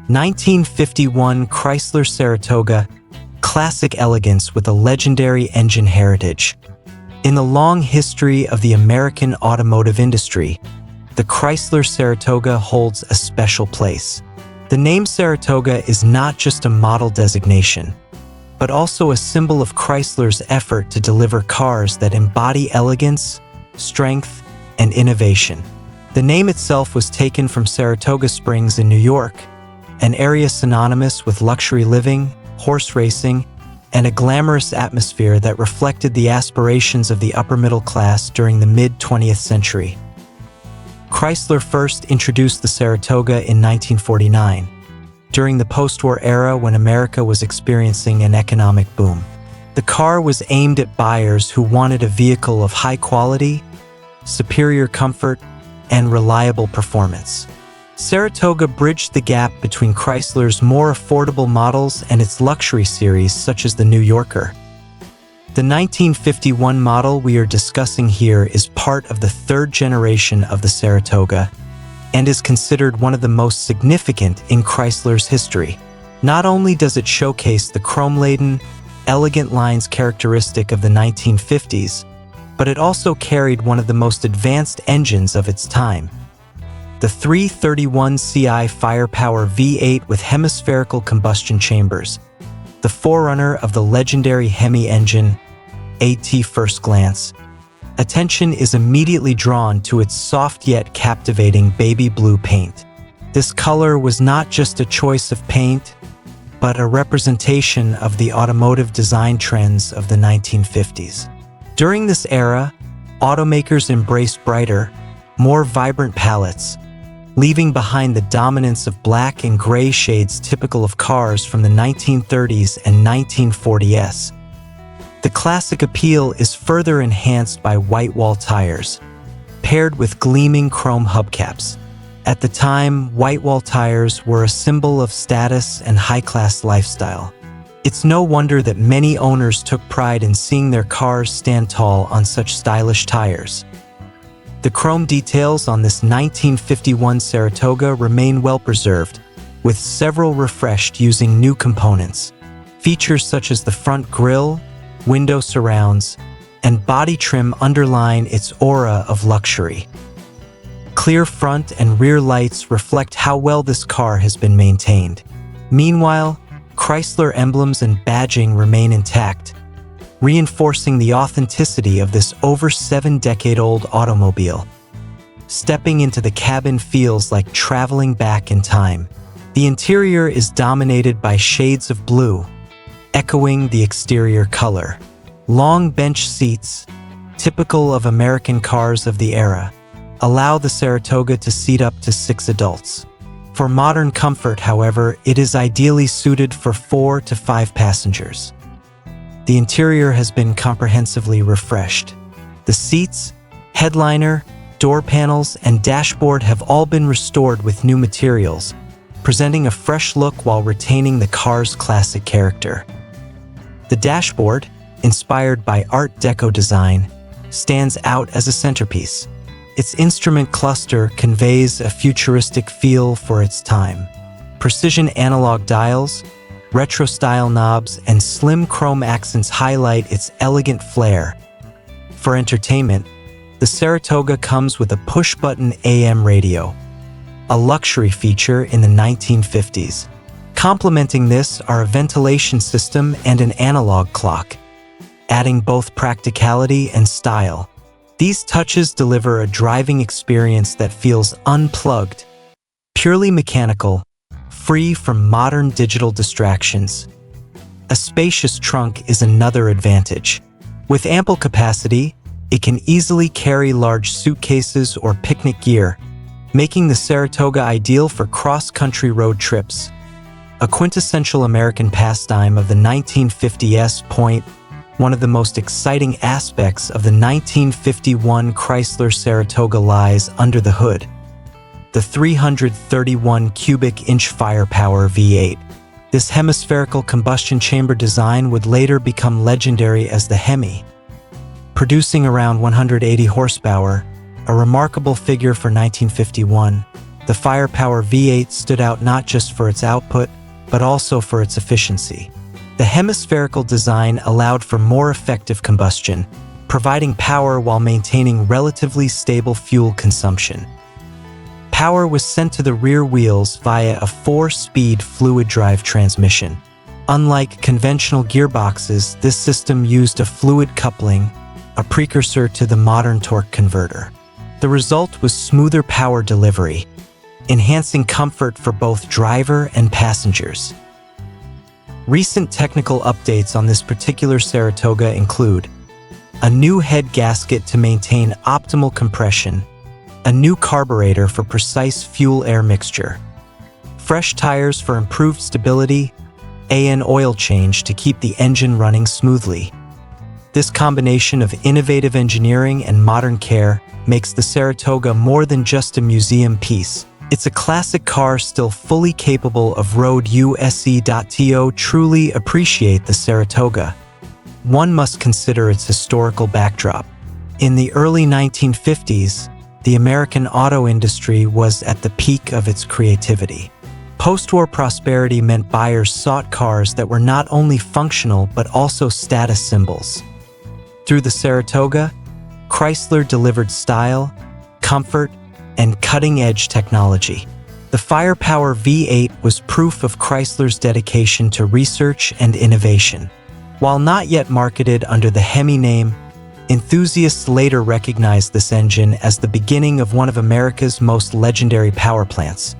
1951 Chrysler Saratoga, classic elegance with a legendary engine heritage. In the long history of the American automotive industry, the Chrysler Saratoga holds a special place. The name Saratoga is not just a model designation, but also a symbol of Chrysler's effort to deliver cars that embody elegance, strength, and innovation. The name itself was taken from Saratoga Springs in New York, an area synonymous with luxury living, horse racing, and a glamorous atmosphere that reflected the aspirations of the upper middle class during the mid-20th century. Chrysler first introduced the Saratoga in 1949, during the post-war era when America was experiencing an economic boom. The car was aimed at buyers who wanted a vehicle of high quality, superior comfort, and reliable performance. Saratoga bridged the gap between Chrysler's more affordable models and its luxury series such as the New Yorker. The 1951 model we are discussing here is part of the third generation of the Saratoga and is considered one of the most significant in Chrysler's history. Not only does it showcase the chrome-laden, elegant lines characteristic of the 1950s, but it also carried one of the most advanced engines of its time. The 331 CI firepower V8 with hemispherical combustion chambers, the forerunner of the legendary HEMI engine. At first glance, attention is immediately drawn to its soft yet captivating baby blue paint. This color was not just a choice of paint, but a representation of the automotive design trends of the 1950s. During this era, automakers embraced brighter, more vibrant palettes, leaving behind the dominance of black and gray shades typical of cars from the 1930s and 1940s. The classic appeal is further enhanced by whitewall tires, paired with gleaming chrome hubcaps. At the time, whitewall tires were a symbol of status and high-class lifestyle. It's no wonder that many owners took pride in seeing their cars stand tall on such stylish tires. The chrome details on this 1951 Saratoga remain well preserved, with several refreshed using new components. Features such as the front grille, window surrounds, and body trim underline its aura of luxury. Clear front and rear lights reflect how well this car has been maintained. Meanwhile, Chrysler emblems and badging remain intact, reinforcing the authenticity of this over 7-decade-old automobile. Stepping into the cabin feels like traveling back in time. The interior is dominated by shades of blue, echoing the exterior color. Long bench seats, typical of American cars of the era, allow the Saratoga to seat up to 6 adults. For modern comfort, however, it is ideally suited for 4 to 5 passengers. The interior has been comprehensively refreshed. The seats, headliner, door panels, and dashboard have all been restored with new materials, presenting a fresh look while retaining the car's classic character. The dashboard, inspired by Art Deco design, stands out as a centerpiece. Its instrument cluster conveys a futuristic feel for its time. Precision analog dials, retro-style knobs, and slim chrome accents highlight its elegant flair. For entertainment, the Saratoga comes with a push-button AM radio, a luxury feature in the 1950s. Complementing this are a ventilation system and an analog clock, adding both practicality and style. These touches deliver a driving experience that feels unplugged, purely mechanical, free from modern digital distractions. A spacious trunk is another advantage. With ample capacity, it can easily carry large suitcases or picnic gear, making the Saratoga ideal for cross-country road trips. A quintessential American pastime of the 1950s. One of the most exciting aspects of the 1951 Chrysler Saratoga lies under the hood. The 331 cubic inch firepower V8. This hemispherical combustion chamber design would later become legendary as the HEMI, producing around 180 horsepower, a remarkable figure for 1951. the firepower V8 stood out not just for its output, but also for its efficiency. The hemispherical design allowed for more effective combustion, providing power while maintaining relatively stable fuel consumption. Power was sent to the rear wheels via a 4-speed fluid drive transmission. Unlike conventional gearboxes, this system used a fluid coupling, a precursor to the modern torque converter. The result was smoother power delivery, enhancing comfort for both driver and passengers. Recent technical updates on this particular Saratoga include a new head gasket to maintain optimal compression, a new carburetor for precise fuel-air mixture, fresh tires for improved stability, an oil change to keep the engine running smoothly. This combination of innovative engineering and modern care makes the Saratoga more than just a museum piece. It's a classic car still fully capable of road use.to truly appreciate the Saratoga. One must consider its historical backdrop. In the early 1950s, the American auto industry was at the peak of its creativity. Post-war prosperity meant buyers sought cars that were not only functional but also status symbols. Through the Saratoga, Chrysler delivered style, comfort, and cutting-edge technology. The firepower V8 was proof of Chrysler's dedication to research and innovation. While not yet marketed under the HEMI name, enthusiasts later recognized this engine as the beginning of one of America's most legendary power plants.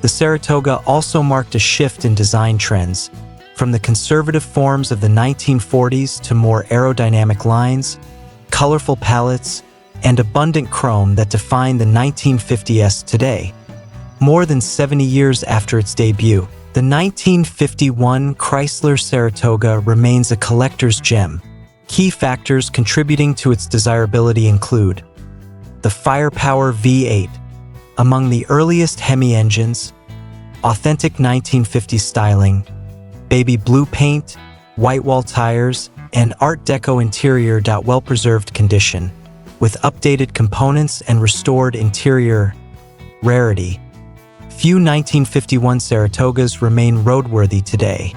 The Saratoga also marked a shift in design trends, from the conservative forms of the 1940s to more aerodynamic lines, colorful palettes, and abundant chrome that define the 1950s today. More than 70 years after its debut, the 1951 Chrysler Saratoga remains a collector's gem. Key factors contributing to its desirability include the firepower V8, among the earliest HEMI engines, authentic 1950s styling, baby blue paint, whitewall tires, and Art Deco interior. Well-preserved condition, with updated components and restored interior. Rarity. Few 1951 Saratogas remain roadworthy today.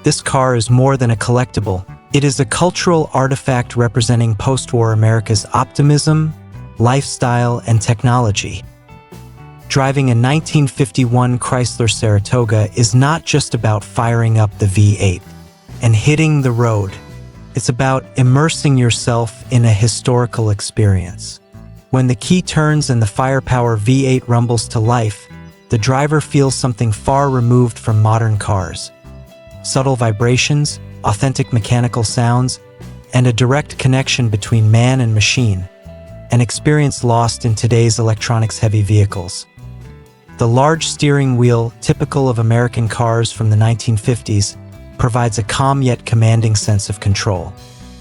This car is more than a collectible. It is a cultural artifact representing post-war America's optimism, lifestyle, and technology. Driving a 1951 Chrysler Saratoga is not just about firing up the V8 and hitting the road. It's about immersing yourself in a historical experience. When the key turns and the firepower V8 rumbles to life, the driver feels something far removed from modern cars. Subtle vibrations, authentic mechanical sounds, and a direct connection between man and machine, an experience lost in today's electronics-heavy vehicles. The large steering wheel, typical of American cars from the 1950s, provides a calm yet commanding sense of control.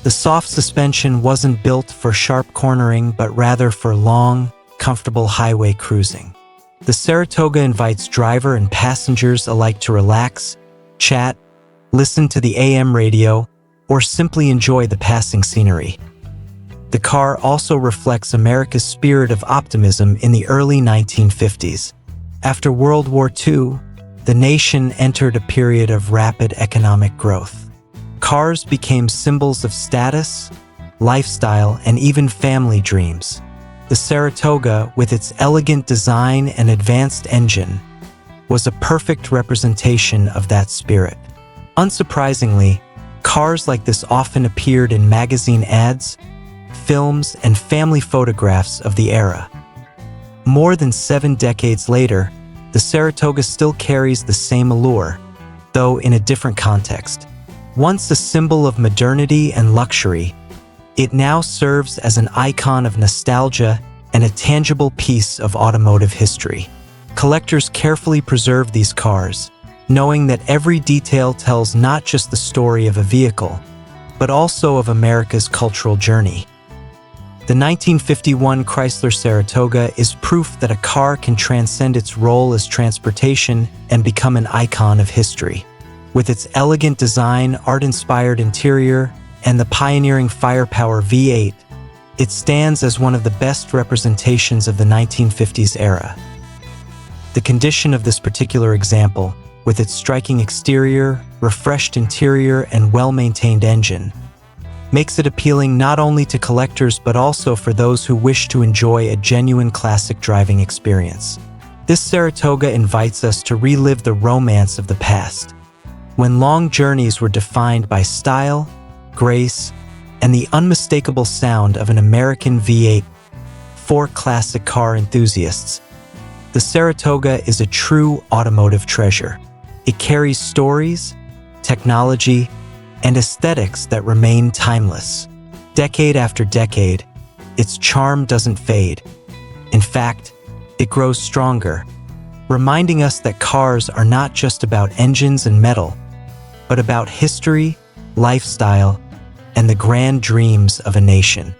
The soft suspension wasn't built for sharp cornering, but rather for long, comfortable highway cruising. The Saratoga invites driver and passengers alike to relax, chat, listen to the AM radio, or simply enjoy the passing scenery. The car also reflects America's spirit of optimism in the early 1950s. After World War II, the nation entered a period of rapid economic growth. Cars became symbols of status, lifestyle, and even family dreams. The Saratoga, with its elegant design and advanced engine, was a perfect representation of that spirit. Unsurprisingly, cars like this often appeared in magazine ads, films, and family photographs of the era. More than 7 decades later, the Saratoga still carries the same allure, though in a different context. Once a symbol of modernity and luxury, it now serves as an icon of nostalgia and a tangible piece of automotive history. Collectors carefully preserve these cars, knowing that every detail tells not just the story of a vehicle, but also of America's cultural journey. The 1951 Chrysler Saratoga is proof that a car can transcend its role as transportation and become an icon of history. With its elegant design, art-inspired interior, and the pioneering firepower V8, it stands as one of the best representations of the 1950s era. The condition of this particular example, with its striking exterior, refreshed interior, and well-maintained engine, makes it appealing not only to collectors but also for those who wish to enjoy a genuine classic driving experience. This Saratoga invites us to relive the romance of the past, when long journeys were defined by style, grace, and the unmistakable sound of an American V8. For classic car enthusiasts, the Saratoga is a true automotive treasure. It carries stories, technology, and aesthetics that remain timeless. Decade after decade, its charm doesn't fade. In fact, it grows stronger, reminding us that cars are not just about engines and metal, but about history, lifestyle, and the grand dreams of a nation.